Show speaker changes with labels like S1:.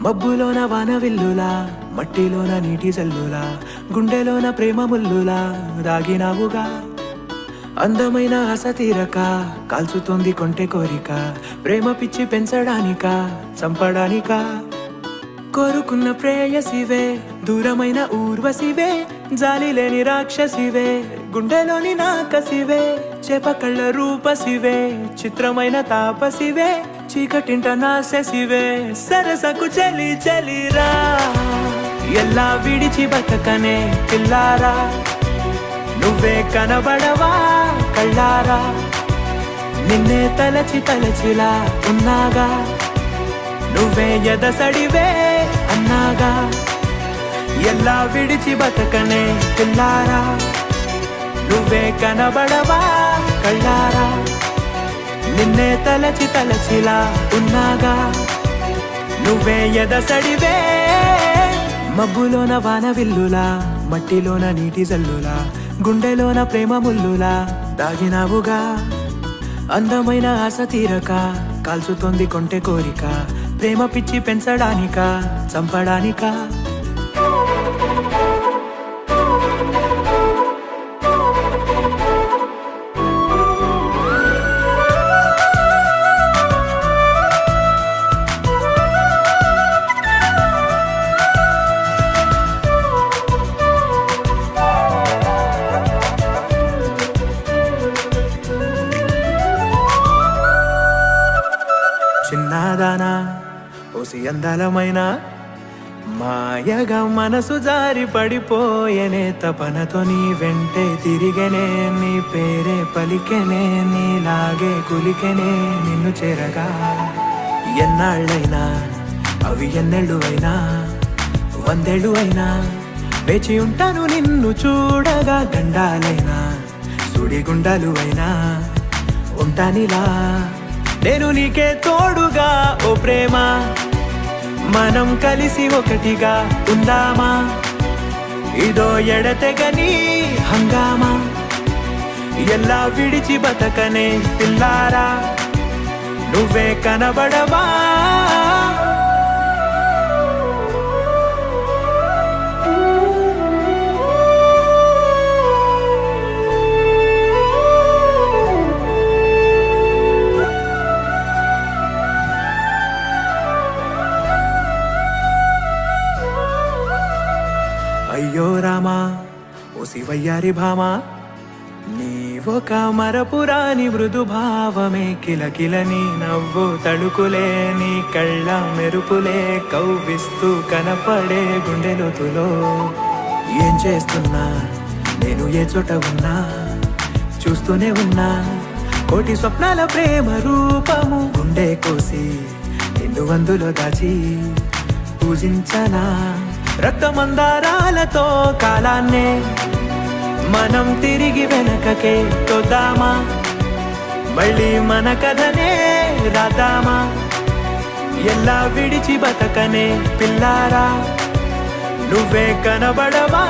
S1: మబ్బులోన వానవిల్లులా, మట్టిలోన నీటి జల్లులా, గుండెలోన ప్రేమ ముల్లులా దాగినావుగా. అందమైన ఆశ తీరక కాల్చుతోంది కొంటె కోరిక, ప్రేమ పిచ్చి పెంచడానిక చంపడానిక. కోరుకున్న ప్రేయసివే, దూరమైన ఊర్వశివే, జాలి లేని రాక్షసివే, గుండెలోని నాకసివే, చేప కళ్ళ రూపసివే, చిత్రమైన తాపసివే, చీకటింట నాశసివే, సరసకు చలి చలిరా. ఎలా విడిచి బతకనే పిల్లారా, నువ్వే కనబడవా కళ్ళారా, నిన్నే తలచి తలచిలా ఉన్నాగా, నువ్వే ఎదసడివే అన్నాగా. ఎలా విడిచి బతకనే పిల్లారా, నువ్వే కనబడవా కళ్ళారా, నిన్నే తలచి తలచిలా ఉన్నాగా, నువ్వే ఎదసడివే. మబ్బులోన వానవిల్లులా, మట్టిలోన నీటి జల్లులా, గుండెలోన ప్రేమ ముల్లులా దాగినావుగా. అందమైన ఆశ తీరక కాల్చుతోంది కొంటె కోరిక, ప్రేమ పిచ్చి పెంచడానిక చంపడానిక. చిన్నదానా ఓసి అందలమైన, మాయగా మనసు జారి పడిపోయనే, తపనతో నీ వెంటే తిరిగనే, నీ పేరే పలికెనే, నీలాగే కులికెనే నిన్ను చేరగా. ఎన్నాళ్ళైనా అవి ఎన్నెళ్ళు అయినా, 100 అయినా వేచి ఉంటాను నిన్ను చూడగా. గండాలైనా సుడిగుండాలు అయినా ఉంటానిలా, నేను నీకే తోడుగా. ఓ ప్రేమ, మనం కలిసి ఒకటిగా ఉందామా, ఇదో ఎడతెగని హంగామా. ఎలా విడిచి బతకనే పిల్లారా, నువ్వే కనబడవా. అయ్యో రామా ఓ శివయ్యారి భామా, నీవొక మరపురాని మృదు భావమే, కిలకిలని నవ్వు తడుకులే, నీ కళ్ళ మెరుపులే కవ్విస్తూ కనపడే గుండెలోతులో. ఏం చేస్తున్నా నేను ఏ చోట ఉన్నా, చూస్తూనే ఉన్నా కోటి స్వప్నాల ప్రేమ రూపము. గుండె కోసి నిన్ను అందులో దాచి పూజించనా, రక్తమందారాలతో కాలాన్నే మనం తిరిగి వెనకకే తోద్దామా, మళ్ళీ మన కథనే రాద్దామా. ఎలా విడిచి బతకనే పిల్లారా, నువ్వే కనబడవా.